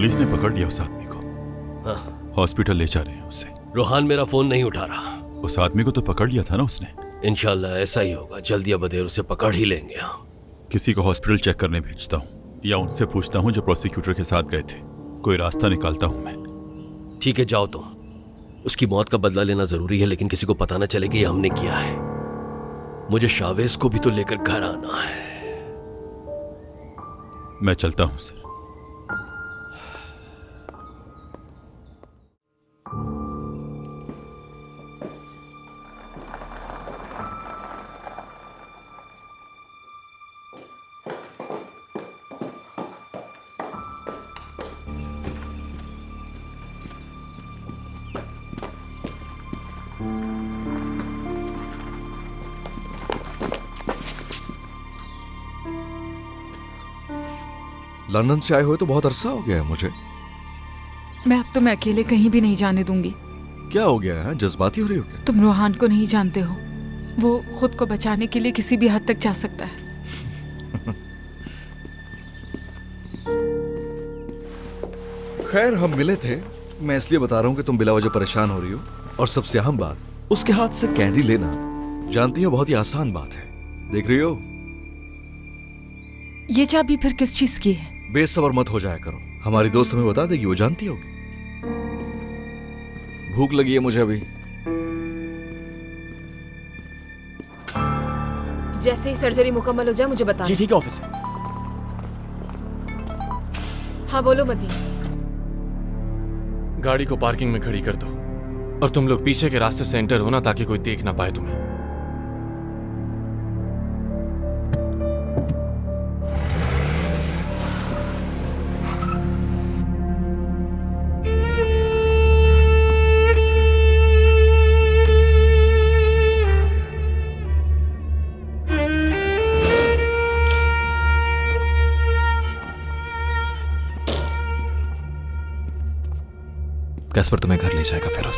Police ने पकड़ लिया उस आदमी को। हाँ। हॉस्पिटल ले जा रहे हैं उसे। रोहान मेरा फोन नहीं उठा रहा। उस आदमी को तो पकड़ लिया था ना उसने। इंशाल्लाह ऐसा ही होगा, जल्दी या बदेर उसे पकड़ ही लेंगे हम। किसी को हॉस्पिटल चेक करने भेजता हूँ या उनसे पूछता हूँ जो प्रोसिक्यूटर के साथ गए थे। कोई रास्ता निकालता हूँ मैं। ठीक है, जाओ तुम। उसकी मौत का बदला लेना जरूरी है, लेकिन किसी को पता ना चले कि ये हमने किया है। मुझे शावेज को भी तो लेकर घर आना है। मैं चलता हूँ सर। लंदन से आए हुए तो बहुत अरसा हो गया है मुझे। मैं अब तुम्हें अकेले कहीं भी नहीं जाने दूंगी। क्या हो गया है? जज्बाती हो रही हो क्या? तुम रोहान को नहीं जानते हो। वो खुद को बचाने के लिए किसी भी हद तक जा सकता है। खैर, हम मिले थे। मैं इसलिए बता रहा हूँ कि तुम बिला वजह परेशान हो रही हो। और सबसे अहम बात, उसके हाथ से कैंडी लेना, जानती हो, बहुत ही आसान बात है। देख रही हो? ये चाबी फिर किस चीज की है? बेसब्र मत हो जाया करो, हमारी दोस्त हमें बता देगी, वो जानती होगी। भूख लगी है मुझे अभी। जैसे ही सर्जरी मुकम्मल हो जाए मुझे बताना। जी ठीक है ऑफिसर। हाँ बोलो मती। गाड़ी को पार्किंग में खड़ी कर दो और तुम लोग पीछे के रास्ते से एंटर होना ताकि कोई देख ना पाए तुम्हें। कैस्पर तुम्हें घर ले जाएगा फिरोज।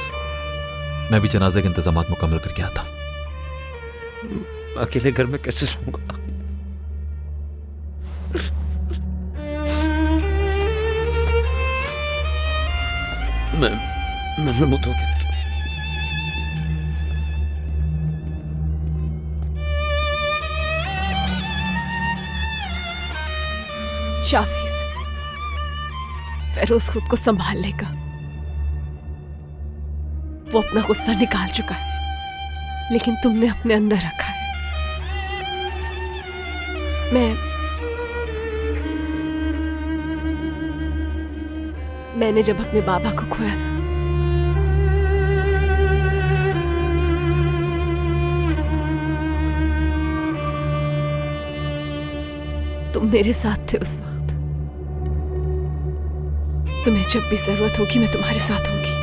मैं भी जनाजे के इंतजामात मुकम्मल करके आता हूं। अकेले घर में कैसे रहूंगा? मैं मुक्त हो गया। शाफिज, फेरोज खुद को संभाल लेगा। वो अपना गुस्सा निकाल चुका है, लेकिन तुमने अपने अंदर रखा है। मैंने जब अपने बाबा को खोया था, तुम मेरे साथ थे उस वक्त। तुम्हें जब भी जरूरत होगी मैं तुम्हारे साथ होंगी।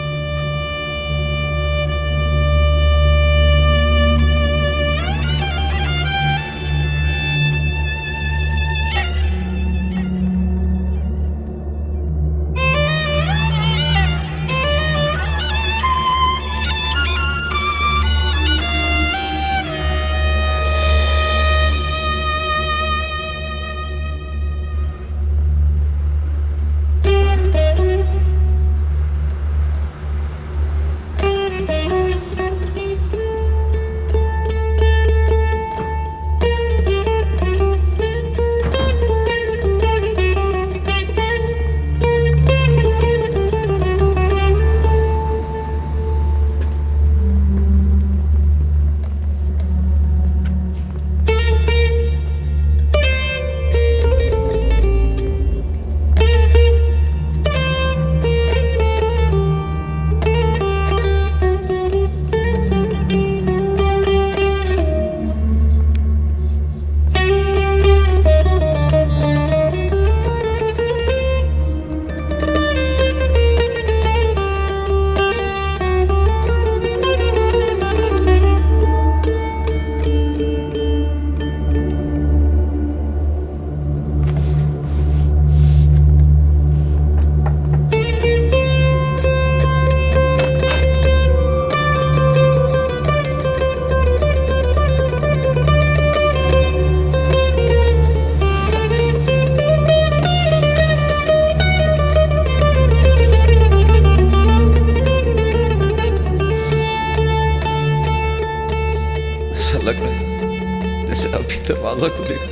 ऐसा लग रहा है जैसे अभी दरवाजा खुलेगा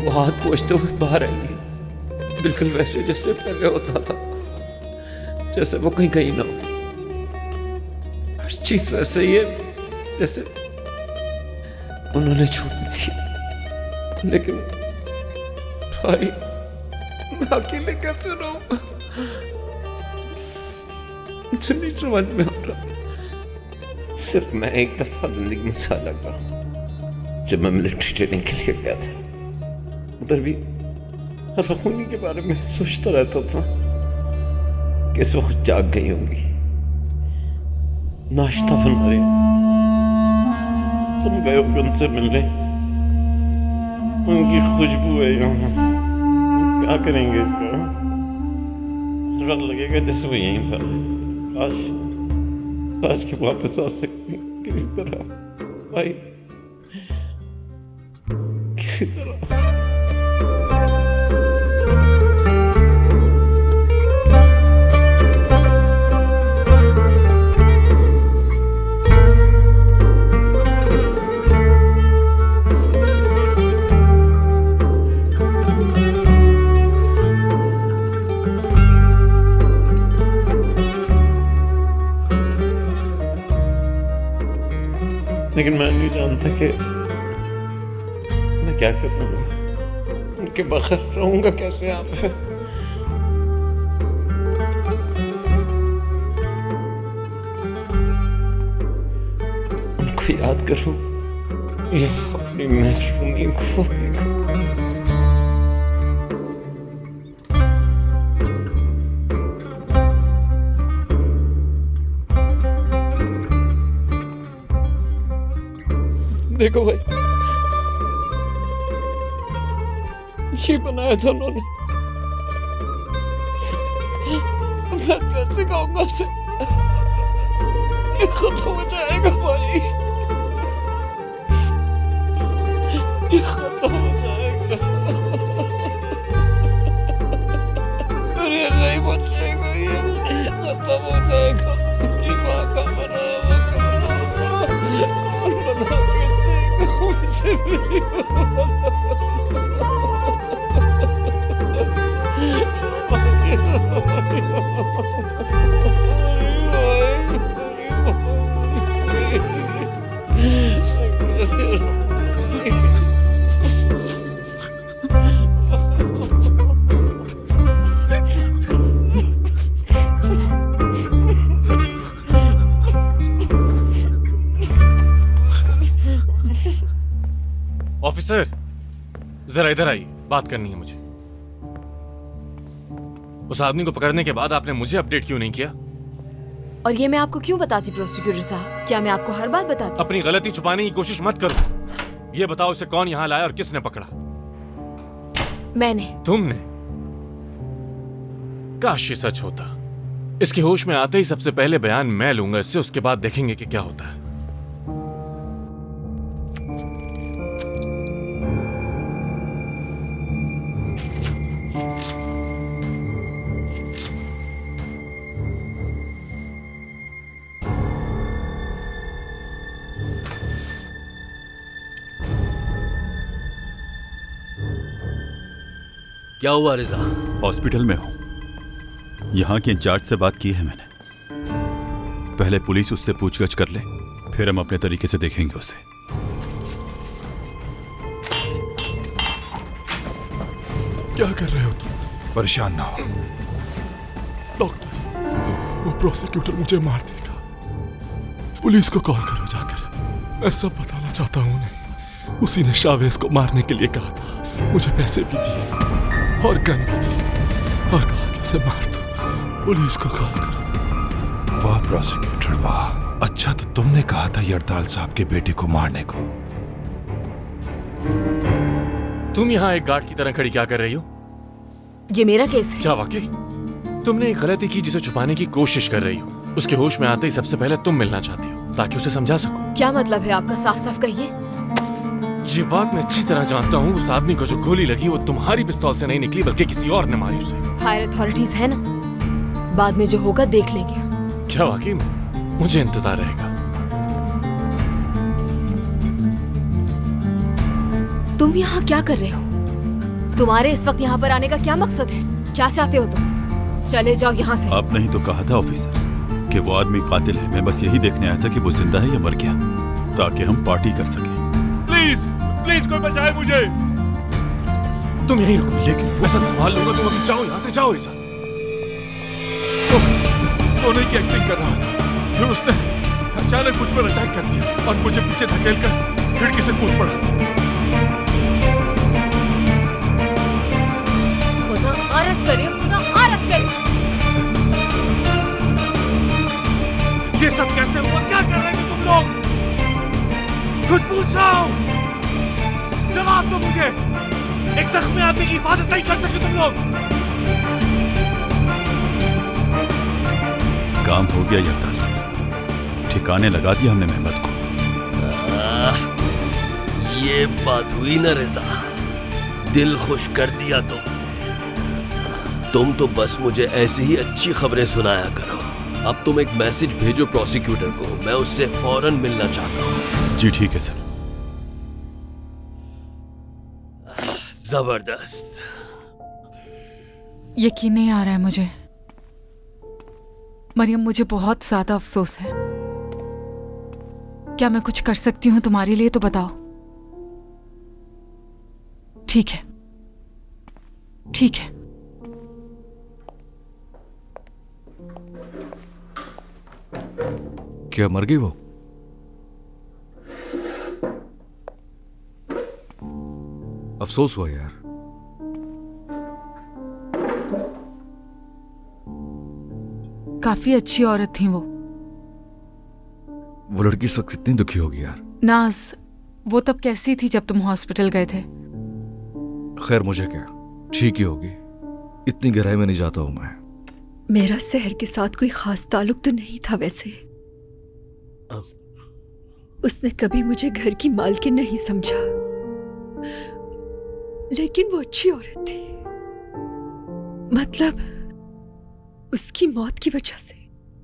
वो हाथ पहुंचते हुए बाहर आएंगे, बिल्कुल वैसे जैसे पहले होता था, जैसे वो कहीं कहीं ना हो। हर चीज वैसे ही है जैसे उन्होंने छोड़ी थी। लेकिन भाई मैं अकेले कैसे रहूंगा? मुझे नहीं समझ में आ रहा। सिर्फ मैं एक दफा जिंदगी में साला गया जब मैं मिलिट्री ट्रेनिंग के लिए गया था। उधर भी रखूनी के बारे में सोचता रहता था कि इस वक्त जाग गई होंगी, नाश्ता बना रहे, तुम गए होगे उनसे मिलने, उनकी खुशबू है यहाँ। क्या करेंगे इसका? हर वक्त लगेगा जैसे वो यहीं पर। काश के वापस आ सकती किसी तरह भाई, किसी तरह। लेकिन मैं नहीं जानता कि मैं क्या करूंगा, उनके बगैर रहूंगा कैसे यहाँ पे। उनको याद करूं या अपनी महसूमी को देखूं। देखो भाई, ये बनाया था उन्होंने, मैं कैसे खाऊंगा उसे? ये खत्म हो जाएगा भाई, ये खत्म हो जाएगा। अरे नहीं बचेगा, ये खत्म हो जाएगा। मेरी माँ का बनाया हुआ खाना कौन बना के देगा मुझे? मेरी ऑफिसर, जरा इधर आइए, बात करनी है मुझे। उस आदमी को पकड़ने के बाद आपने मुझे अपडेट क्यों नहीं किया? और ये मैं आपको क्यों बताती प्रोसिक्यूटर साहब? क्या मैं आपको हर बात बताती? अपनी गलती छुपाने की कोशिश मत करो। ये बताओ उसे कौन यहां लाया और किसने पकड़ा? मैंने। तुमने? काश ये सच होता। इसके होश में आते ही सबसे पहले बयान मैं लूंगा इससे, उसके बाद देखेंगे कि क्या होता है। क्या हुआ रिजा? हॉस्पिटल में हूं। यहां के इंचार्ज से बात की है मैंने। पहले पुलिस उससे पूछगछ कर ले, फिर हम अपने तरीके से देखेंगे उसे। क्या कर रहे हो तुम? परेशान ना हो डॉक्टर, वो प्रोसिक्यूटर मुझे मार देगा। पुलिस को कॉल करो जाकर। मैं सब बताना चाहता हूँ। नहीं, उसी ने शावेज को मारने के लिए कहा था। मुझे पैसे भी दिए और गन भी दी और कहा कि उसे मार दो। पुलिस को कॉल करो। वाह प्रोसिक्यूटर वाह, अच्छा तो तुमने कहा था यरदाल साहब के बेटे को मारने को। तुम यहाँ एक गार्ड की तरह खड़ी क्या कर रही हो? ये मेरा केस है। क्या वाकई? तुमने एक गलती की जिसे छुपाने की कोशिश कर रही हो। उसके होश में आते ही सबसे पहले तुम मिलना चाहती हो ताकि उसे समझा सको। क्या मतलब है आपका? साफ साफ कहिए। ये बात मैं अच्छी तरह जानता हूँ। उस आदमी को जो गोली लगी वो तुम्हारी पिस्तौल से नहीं निकली बल्कि किसी और ने मारी उसे। हायर अथॉरिटीज है ना, बाद में जो होगा देख लेंगे। क्या वाकई में? मुझे इंतजार रहेगा। तुम यहाँ क्या कर रहे हो? तुम्हारे इस वक्त यहाँ पर आने का क्या मकसद है? क्या चाहते हो तुम? चले जाओ यहाँ से। आपने ही तो कहा था ऑफिसर कि वो आदमी कातिल है। मैं बस यही देखने आया था कि वो जिंदा है या मर गया, ताकि हम पार्टी कर सकें। प्लीज प्लीज कोई बचाए मुझे। तुम यहीं रुको, लेकिन मैं सब संभाल लूंगा। तुम अभी जाओ यहाँ से, जाओ रिजा। सोने की एक्टिंग कर रहा था, फिर उसने अचानक मुझ पर अटैक कर दिया और मुझे पीछे धकेल कर खिड़की से कूद पड़ा। खुदा आरत करे, खुदा आरत करे। ये सब कैसे हुआ? क्या कर रहे थे तुम लोग? खुद पूछ रहा हूं, जवाब दो मुझे। एक जख्मी आदमी की हिफाजत नहीं कर सके तुम लोग। काम हो गया यरदाल से, ठिकाने लगा दिया हमने मेहमत को। ये बात हुई ना रिजा, दिल खुश कर दिया तुम तो बस मुझे ऐसी ही अच्छी खबरें सुनाया करो। अब तुम एक मैसेज भेजो प्रोसिक्यूटर को, मैं उससे फौरन मिलना चाहता हूँ। जी ठीक है सर। जबरदस्त। यकीन नहीं आ रहा है मुझे। मरियम, मुझे बहुत ज्यादा अफसोस है। क्या मैं कुछ कर सकती हूँ तुम्हारे लिए तो बताओ। ठीक है, ठीक है। क्या मर गई वो? अफसोस हुआ यार। काफी अच्छी औरत थी वो। वो लड़की इस वक्त कितनी दुखी होगी यार। नाज, वो तब कैसी थी जब तुम हॉस्पिटल गए थे? खैर मुझे क्या, ठीक ही होगी। इतनी गहराई में नहीं जाता हूं मैं। मेरा शहर के साथ कोई खास ताल्लुक तो नहीं था वैसे। उसने कभी मुझे घर की मालकिन नहीं समझा, लेकिन वो अच्छी औरत थी। मतलब उसकी मौत की वजह से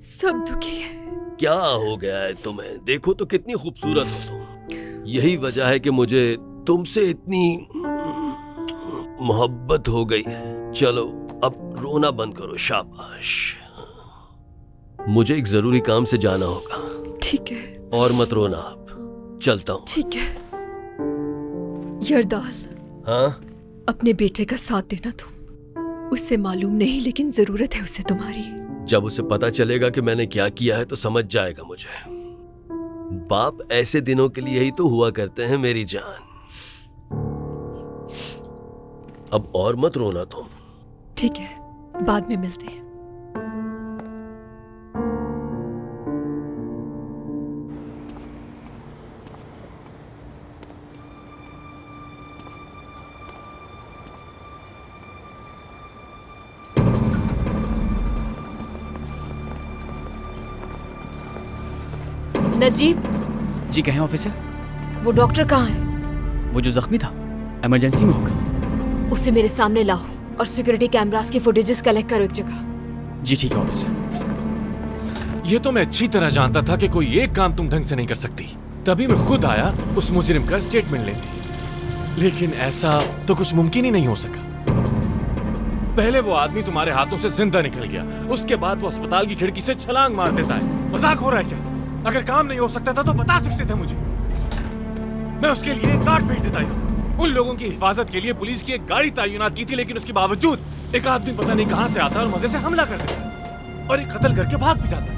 सब दुखी है। क्या हो गया है तुम्हें? देखो तो कितनी खूबसूरत हो तुम। यही वजह है कि मुझे तुमसे इतनी मोहब्बत हो गई है। चलो अब रोना बंद करो, शाबाश। मुझे एक जरूरी काम से जाना होगा। ठीक है। और मत रोना, आप चलता हूँ। ठीक है। यरदाल, हाँ? अपने बेटे का साथ देना तुम। उससे मालूम नहीं, लेकिन जरूरत है उसे तुम्हारी। जब उसे पता चलेगा कि मैंने क्या किया है तो समझ जाएगा मुझे। बाप ऐसे दिनों के लिए ही तो हुआ करते हैं मेरी जान। अब और मत रोना तुम। ठीक है, बाद में मिलते हैं। नजीब। जी कहें ऑफिसर। वो डॉक्टर कहाँ है? वो जो जख्मी था, इमरजेंसी में होगा। उसे मेरे सामने लाओ और सिक्योरिटी कैमरास के फुटेजेस कलेक्ट करो एक जगह। जी ठीक है ऑफिसर। ये तो मैं अच्छी तरह जानता था कि कोई एक काम तुम ढंग से नहीं कर सकती, तभी मैं खुद आया उस मुजरिम का स्टेटमेंट लेने। लेकिन ऐसा तो कुछ मुमकिन ही नहीं हो सका। पहले वो आदमी तुम्हारे हाथों से जिंदा निकल गया, उसके बाद वो अस्पताल की खिड़की से छलांग मार देता है। मजाक हो रहा है क्या? अगर काम नहीं हो सकता था तो बता सकते थे मुझे, मैं उसके लिए गार्ड भेज देता हूँ। उन लोगों की हिफाजत के लिए पुलिस की एक गाड़ी तैनात की थी, लेकिन उसके बावजूद एक आदमी पता नहीं कहां से आता और मजे से हमला कर देता और एक कत्ल करके भाग भी जाता।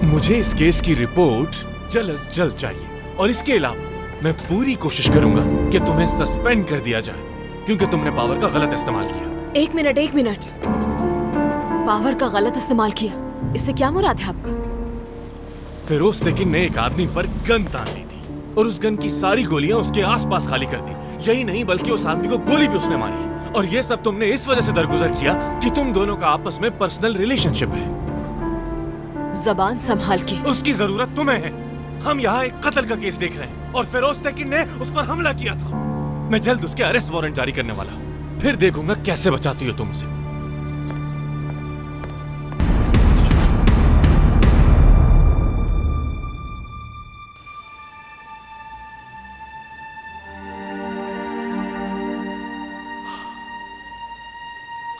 मुझे इस केस की रिपोर्ट जल्द से जल्द चाहिए, और इसके अलावा मैं पूरी कोशिश करूंगा कि तुम्हें सस्पेंड कर दिया जाए, क्योंकि तुमने पावर का गलत इस्तेमाल किया। एक मिनट। पावर का गलत इस्तेमाल किया, इससे क्या मुराद है आपका? फिरोज तेकिन ने एक आदमी पर गन तान ली थी और उस गन की सारी गोलियां उसके आसपास खाली कर दी। यही नहीं बल्कि उस आदमी को गोली भी उसने मारी, और ये सब तुमने इस वजह से दरगुजर किया कि तुम दोनों का आपस में पर्सनल रिलेशनशिप है। जबान संभाल के। उसकी जरूरत तुम्हें है। हम यहाँ एक कत्ल का केस देख रहे हैं और फिरोज तेकिन ने उस पर हमला किया था। मैं जल्द उसके अरेस्ट वारंट जारी करने वाला हूँ, फिर देखूंगा कैसे बचाती हो तुम उसे।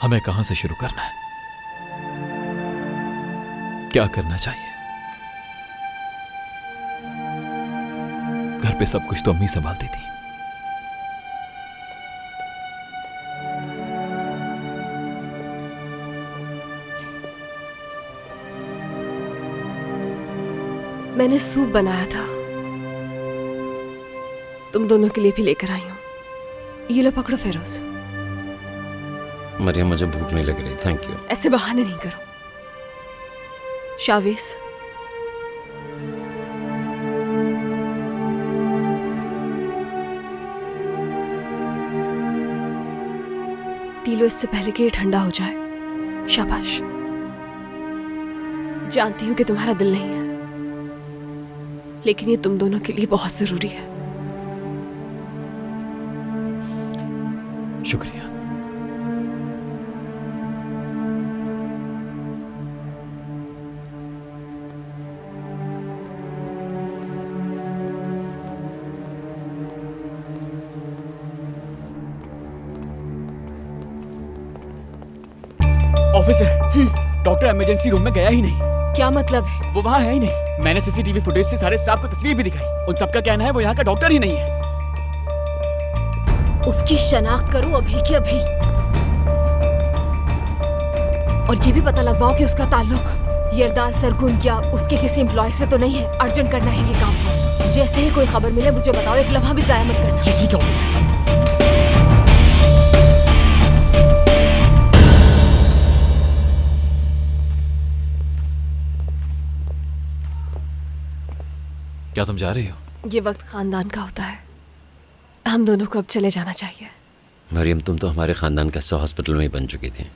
हमें कहां से शुरू करना है? क्या करना चाहिए? घर पे सब कुछ तो अम्मी संभालती थी। मैंने सूप बनाया था, तुम दोनों के लिए भी लेकर आई हूं। ये लो पकड़ो फिरोज। मरियम, मुझे भूख नहीं लग रही, थैंक यू। ऐसे बहाने नहीं करो। शावेस, पी लो इससे पहले कि ये ठंडा हो जाए। शाबाश। जानती हूं कि तुम्हारा दिल नहीं है, लेकिन ये तुम दोनों के लिए बहुत जरूरी है। शुक्रिया। ऑफिसर, डॉक्टर इमरजेंसी रूम में गया ही नहीं। क्या मतलब है? वो वहाँ है ही नहीं। मैंने सीसीटीवी फुटेज से सारे स्टाफ को तस्वीर भी दिखाई। उन सबका कहना है वो यहाँ का डॉक्टर ही नहीं है। उसकी शनाख्त करो अभी के अभी, और ये भी पता लगवाओ कि उसका ताल्लुक यरदाल सरगुन या उसके किसी एम्प्लॉय से तो नहीं है। अर्जेंट करना है ये काम। जैसे ही कोई खबर मिले मुझे बताओ, एक लम्हा भी जाया मत करना। जी ठीक है ऑफिसर। क्या तुम जा रही हो? ये वक्त खानदान का होता है, हम दोनों को अब चले जाना चाहिए। मरियम, तुम तो हमारे खानदान का 100 हॉस्पिटल में ही बन चुकी थी,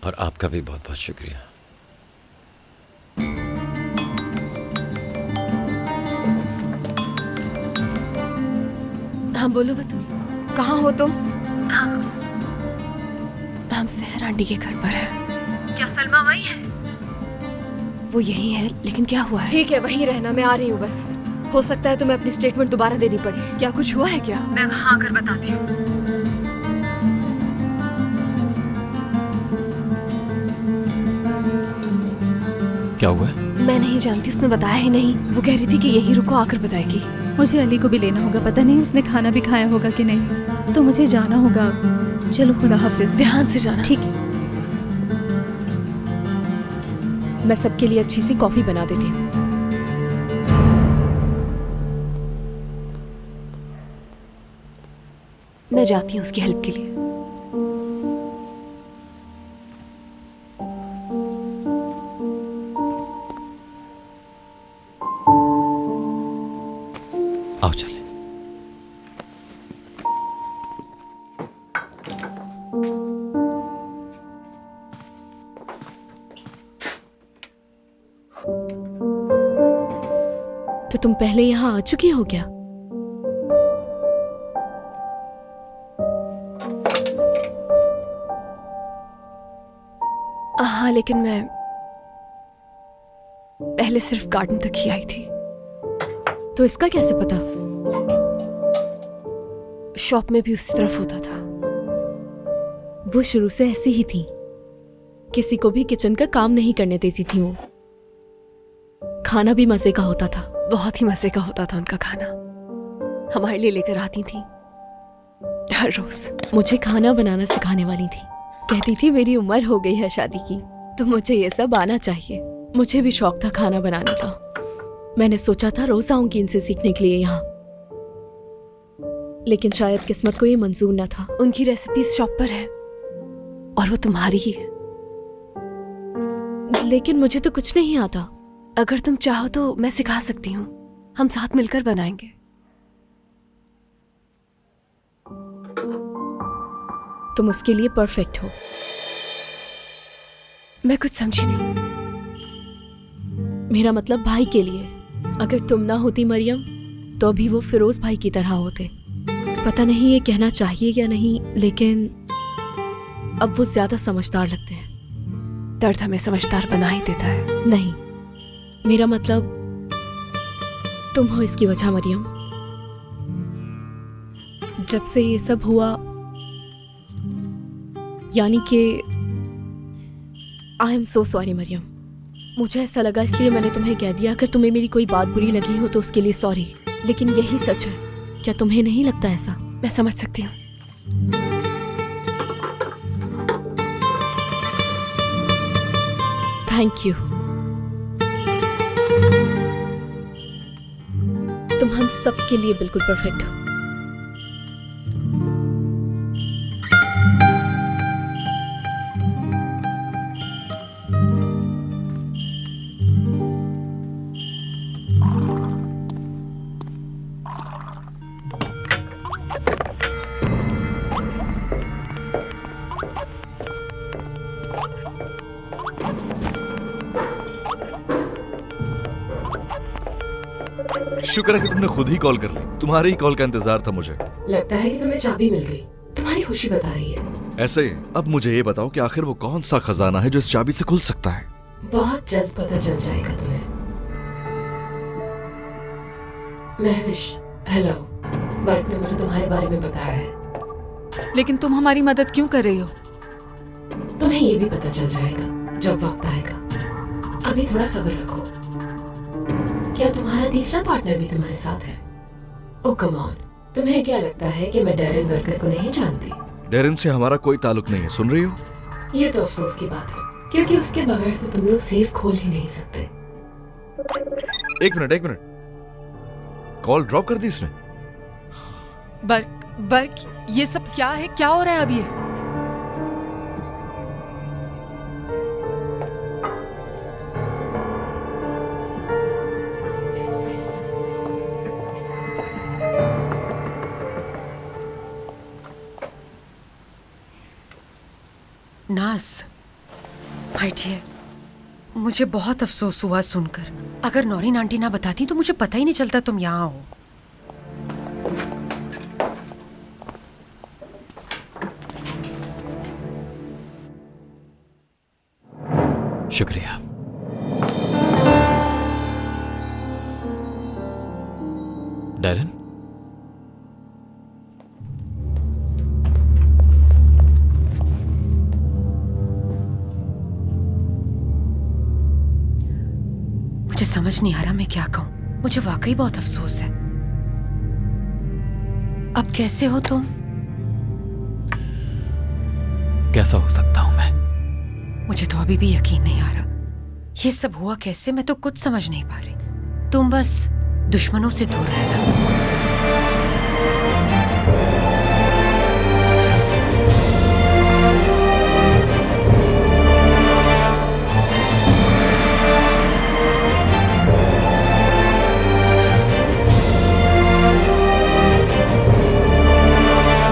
और आपका भी बहुत बहुत शुक्रिया। हाँ बोलो बतूल, कहाँ हो तुम? हम सहर आंटी के घर पर हैं। क्या सलमा वहीं है? वो यही है, लेकिन क्या हुआ है? ठीक है, वहीं रहना, मैं आ रही हूँ बस। हो सकता है तुम्हें अपनी स्टेटमेंट दोबारा देनी पड़े। क्या कुछ हुआ है क्या? मैं वहाँ आकर बताती हूँ। क्या हुआ है? मैं नहीं जानती, उसने बताया ही नहीं। वो कह रही थी कि यहीं रुको, आकर बताएगी। मुझे अली को भी लेना होगा, पता नहीं उसने खाना भी खाया होगा कि नहीं, तो मुझे जाना होगा। चलो, खुदा हाफिज। ध्यान से जाना। ठीक है। मैं सबके लिए अच्छी सी कॉफी बना देती हूँ। मैं जाती हूँ उसकी हेल्प के लिए। आओ चले। तो तुम पहले यहाँ आ चुकी हो क्या? हाँ, लेकिन मैं पहले सिर्फ गार्डन तक ही आई थी। तो इसका कैसे पता? शॉप में भी उसी तरफ होता था। वो शुरू से ऐसी ही थी, किसी को भी किचन का काम नहीं करने देती थी वो। खाना भी मजे का होता था, बहुत ही मजे का होता था उनका खाना। हमारे लिए लेकर आती थी हर रोज। मुझे खाना बनाना सिखाने वाली थी। कहती थी मेरी उम्र हो गई है शादी की, तो मुझे ये सब आना चाहिए। मुझे भी शौक था खाना बनाने का। मैंने सोचा था रोज आऊंगी इनसे सीखने के लिए यहाँ, लेकिन शायद किस्मत को ये मंजूर न था। उनकी रेसिपीज शॉप पर है और वो तुम्हारी ही है। लेकिन मुझे तो कुछ नहीं आता। अगर तुम चाहो तो मैं सिखा सकती हूँ, हम साथ मिलकर बनाएंगे। तुम उसके लिए परफेक्ट हो। मैं कुछ समझी नहीं। मेरा मतलब भाई के लिए। अगर तुम ना होती मरियम, तो अभी वो फिरोज भाई की तरह होते। पता नहीं ये कहना चाहिए या नहीं, लेकिन अब वो ज्यादा समझदार लगते हैं। दर्द हमें समझदार बना ही देता है। नहीं, मेरा मतलब तुम हो इसकी वजह मरियम। जब से ये सब हुआ यानी कि I am so sorry Mariam, मुझे ऐसा लगा इसलिए मैंने तुम्हें कह दिया। अगर तुम्हें मेरी कोई बात बुरी लगी हो तो उसके लिए सॉरी, लेकिन यही सच है। क्या तुम्हें नहीं लगता ऐसा? मैं समझ सकती हूँ। Thank you. तुम हम सब के लिए बिल्कुल परफेक्ट हो। शुक्र है कि तुमने खुद ही कॉल कर ली। तुम्हारी ही कॉल का इंतजार था मुझे। लगता है कि तुम्हें चाबी मिल गई। तुम्हारी खुशी बता रही है। ऐसे अब मुझे ये बताओ कि आखिर वो कौन सा खजाना है जो इस चाबी से खुल सकता है? बहुत जल्द पता चल जाएगा तुम्हें। महविश, हेलो। बर्ट ने मुझे तुम्हारे बारे में बताया है। लेकिन तुम हमारी मदद क्यों कर रही हो? तुम्हें ये भी पता चल जाएगा जब वक्त आएगा। अभी थोड़ा सब्र रखो। क्या तुम्हारा तीसरा पार्टनर भी तुम्हारे साथ है? ओह कम ऑन, तुम्हें क्या लगता है कि मैं डेरिन वर्कर को नहीं जानती? डेरिन से हमारा कोई ताल्लुक नहीं है, सुन रही हो? ये तो अफसोस की बात है, क्योंकि उसके बगैर तो तुम लोग सेफ खोल ही नहीं सकते। एक मिनट, कॉल ड्रॉप कर दी इसने। बर्क, ये सब क्या है? क्या हो रहा है अभी? नाज, माय डियर, मुझे बहुत अफसोस हुआ सुनकर। अगर नौरीन आंटी ना बताती तो मुझे पता ही नहीं चलता तुम यहाँ हो। शुक्रिया। डेरिन, मुझे समझ नहीं आ रहा मैं क्या कहूं। मुझे वाकई बहुत अफसोस है। अब कैसे हो तुम? कैसा हो सकता हूं मैं? मुझे तो अभी भी यकीन नहीं आ रहा। ये सब हुआ कैसे? मैं तो कुछ समझ नहीं पा रही। तुम बस दुश्मनों से दूर रहना।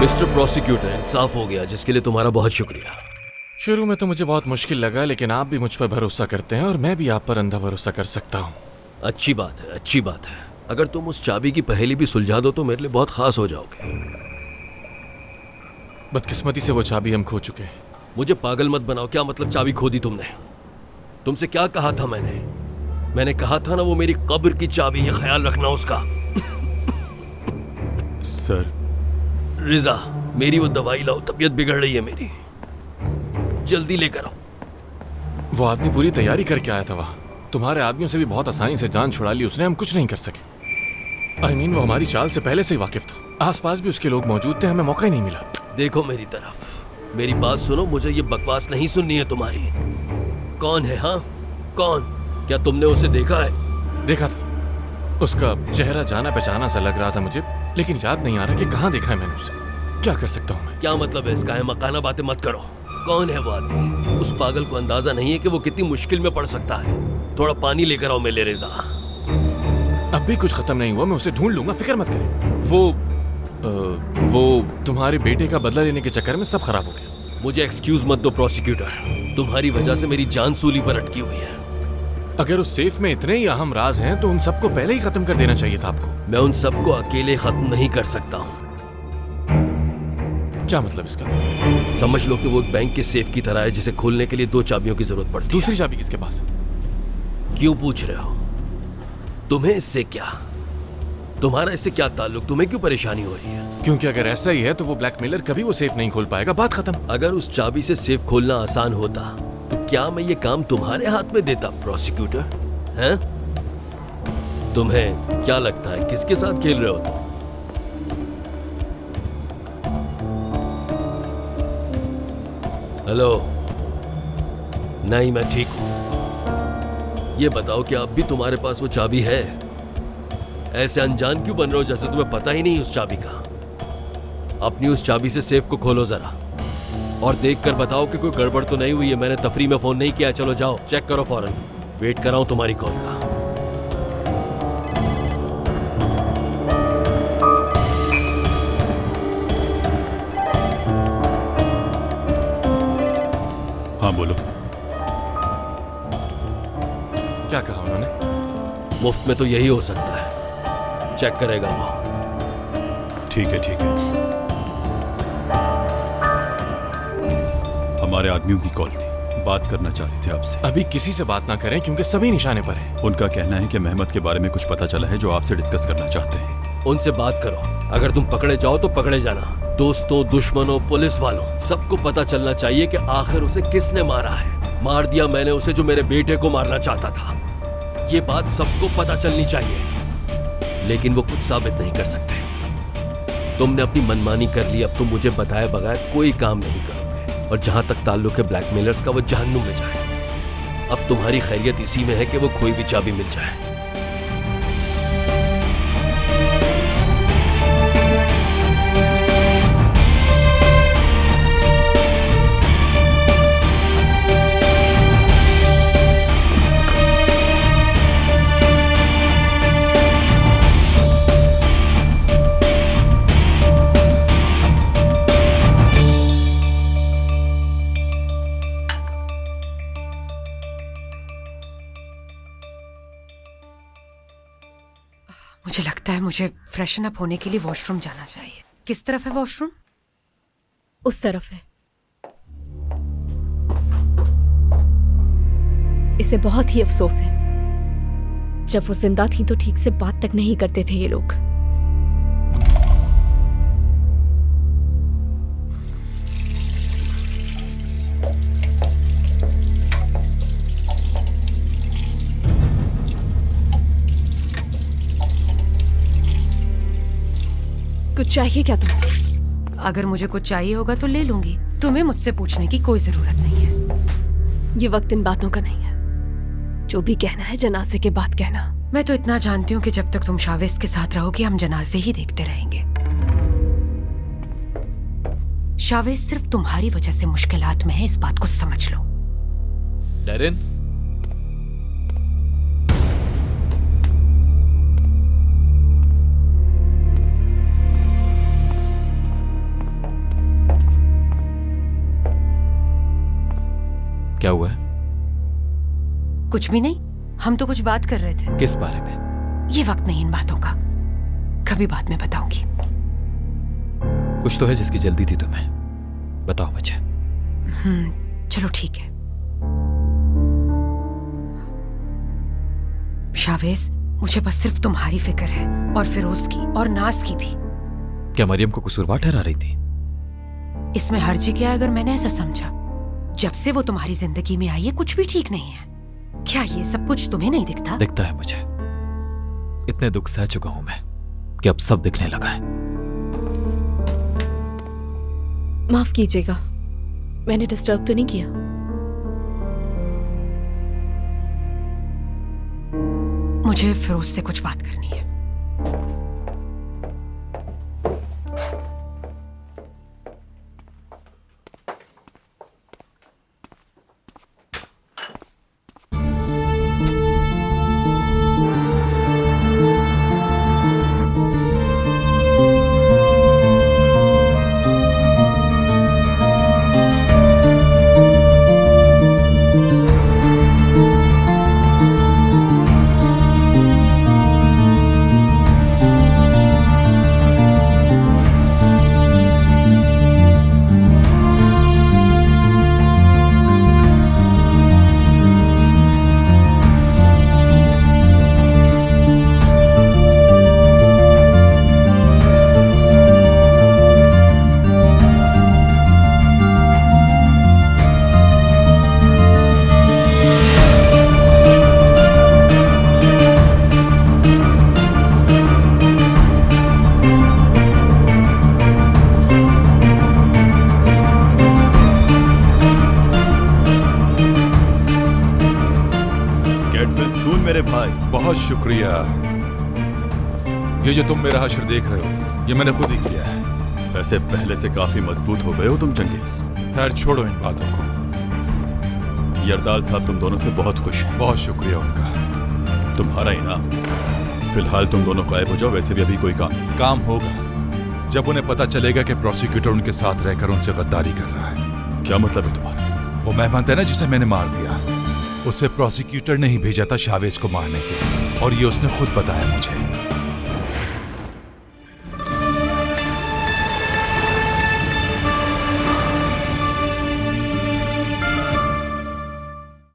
मिस्टर प्रोसिक्यूटर, इंसाफ हो गया, जिसके लिए तुम्हारा बहुत शुक्रिया। शुरू में तो मुझे बहुत मुश्किल लगा, लेकिन आप भी मुझ पर भरोसा करते हैं और मैं भी आप पर अंधा भरोसा कर सकता हूँ। अच्छी बात है, अच्छी बात है। अगर तुम उस चाबी की पहेली भी सुलझा दो तो मेरे लिए बहुत खास हो जाओगे। बदकिस्मती से वो चाबी हम खो चुके हैं। मुझे पागल मत बनाओ। क्या मतलब चाबी खो दी तुमने? तुमसे क्या कहा था मैंने कहा था ना वो मेरी कब्र की चाबी है, ख्याल रखना उसका। सर। रिजा, मेरी वो दवाई लाओ, तबीयत बिगड़ रही है मेरी, जल्दी लेकर आओ। वो आदमी पूरी तैयारी करके आया था वहां। तुम्हारे आदमियों से भी बहुत आसानी से जान छुड़ा ली उसने, हम कुछ नहीं कर सके। आई मीन वो हमारी चाल से पहले से ही वाकिफ था। आसपास भी उसके लोग मौजूद थे, हमें मौका ही नहीं मिला। देखो मेरी तरफ, मेरी बात सुनो, मुझे ये बकवास नहीं सुननी है तुम्हारी। कौन है? हाँ कौन? क्या तुमने उसे देखा है? देखा था। उसका चेहरा जाना पहचाना सा लग रहा था मुझे, लेकिन याद नहीं आ रहा कि कहाँ देखा है मैंने उसे। क्या कर सकता हूँ मैं? क्या मतलब है इसका? है मकाना बातें मत करो। कौन है वो आदमी? उस पागल को अंदाजा नहीं है कि वो कितनी मुश्किल में पड़ सकता है। थोड़ा पानी लेकर आओ मेरे रिजा। अब भी कुछ खत्म नहीं हुआ, मैं उसे ढूंढ लूंगा, फिक्र मत करें। वो तुम्हारे बेटे का बदला लेने के चक्कर में सब खराब हो गया। मुझे एक्सक्यूज मत दो प्रोसिक्यूटर, तुम्हारी वजह से मेरी जान सूली पर अटकी हुई है। अगर उस सेफ में इतने ही अहम राज हैं तो उन सबको पहले ही खत्म कर देना चाहिए था आपको। मैं उन सबको अकेले खत्म नहीं कर सकता हूँ। क्या मतलब इसका? समझ लो कि वो एक बैंक के सेफ की तरह है जिसे खोलने के लिए 2 चाबियों की जरूरत पड़ती है। दूसरी चाबी किसके पास? क्यों पूछ रहे हो? तुम्हें इससे क्या? तुम्हारा इससे क्या ताल्लुक? तुम्हें क्यों परेशानी हो रही है? क्योंकि अगर ऐसा ही है तो वो ब्लैकमेलर कभी वो सेफ नहीं खोल पाएगा, बात खत्म। अगर उस चाबी से सेफ खोलना आसान होता तो क्या मैं ये काम तुम्हारे हाथ में देता प्रोसिक्यूटर? हैं? तुम्हें क्या लगता है किसके साथ खेल रहे हो तुम? हेलो? नहीं, मैं ठीक हूं। ये बताओ कि अब भी तुम्हारे पास वो चाबी है? ऐसे अनजान क्यों बन रहे हो जैसे तुम्हें पता ही नहीं उस चाबी का? अपनी उस चाबी से सेफ को खोलो जरा और देखकर बताओ कि कोई गड़बड़ तो नहीं हुई है। मैंने तफरी में फोन नहीं किया। चलो जाओ, चेक करो फौरन। वेट कर रहा हूं तुम्हारी कॉल का। हाँ बोलो। क्या कहा उन्होंने? मुफ्त में तो यही हो सकता है। चेक करेगा वो। ठीक है ठीक है। हमारे आदमियों की कॉल थी, बात करना चाह रहे थे आपसे। अभी किसी से बात ना करें क्योंकि सभी निशाने पर हैं। उनका कहना है कि मेहमद के बारे में कुछ पता चला है जो आपसे डिस्कस करना चाहते हैं। उनसे बात करो। अगर तुम पकड़े जाओ तो पकड़े जाना। दोस्तों, दुश्मनों, पुलिस वालों, सबको पता चलना चाहिए कि आखिर उसे किसने मारा है। मार दिया मैंने उसे जो मेरे बेटे को मारना चाहता था। ये बात सबको पता चलनी चाहिए, लेकिन वो कुछ साबित नहीं कर सकते। तुमने अपनी मनमानी कर ली, अब तुम मुझे बताए बगैर कोई काम नहीं करोगे। और जहां तक ताल्लुक है ब्लैकमेलर्स का, वो जहन्नुम में जाए। अब तुम्हारी खैरियत इसी में है कि वो खोई हुई चाबी मिल जाए। मुझे लगता है मुझे फ्रेशन अप होने के लिए वॉशरूम जाना चाहिए। किस तरफ है वॉशरूम? उस तरफ है। इसे बहुत ही अफसोस है, जब वो जिंदा थी तो ठीक से बात तक नहीं करते थे ये लोग। कुछ चाहिए क्या तुम्हें? अगर मुझे कुछ चाहिए होगा तो ले लूंगी। तुम्हें मुझसे पूछने की कोई जरूरत नहीं है। ये वक्त इन बातों का नहीं है। जो भी कहना है जनाजे के बाद कहना। मैं तो इतना जानती हूँ कि जब तक तुम शावेज के साथ रहोगी हम जनाजे ही देखते रहेंगे। शावेज सिर्फ तुम्हारी वजह से मुश्किलात में है, इस बात को समझ लो। डैरिन, क्या हुआ है? कुछ भी नहीं, हम तो कुछ बात कर रहे थे। किस बारे में? ये वक्त नहीं इन बातों का, कभी बाद में बताऊंगी। कुछ तो है जिसकी जल्दी थी तुम्हें, बताओ मुझे। चलो ठीक है। शावेज, मुझे बस सिर्फ तुम्हारी फिक्र है, और फिरोज की और नाज की भी। क्या मरियम को कसूरवार ठहरा रही थी? इसमें हर्जी क्या है अगर मैंने ऐसा समझा? जब से वो तुम्हारी जिंदगी में आई है कुछ भी ठीक नहीं है। क्या ये सब कुछ तुम्हें नहीं दिखता? दिखता है मुझे। इतने दुख सह चुका हूं मैं कि अब सब दिखने लगा है। माफ कीजिएगा, मैंने डिस्टर्ब तो नहीं किया? मुझे फिरोज से कुछ बात करनी है। बहुत शुक्रिया। ये जो तुम मेरा हश्र देख रहे हो, ये मैंने खुद ही किया है। वैसे पहले से काफी मजबूत हो गए हो तुम चंगेज। खैर छोड़ो इन बातों को। यरदाल साहब तुम दोनों से बहुत खुश हैं। बहुत शुक्रिया उनका। तुम्हारा इनाम। फिलहाल तुम दोनों गायब हो जाओ, वैसे भी अभी कोई काम नहीं। काम होगा जब उन्हें पता चलेगा कि प्रोसिक्यूटर उनके साथ रहकर उनसे गद्दारी कर रहा है। क्या मतलब है तुम्हारा? वो मेहमान था ना जिसे मैंने मार दिया, उसे प्रोसिक्यूटर ने ही भेजा था शावेज को मारने के लिए, और ये उसने खुद बताया मुझे।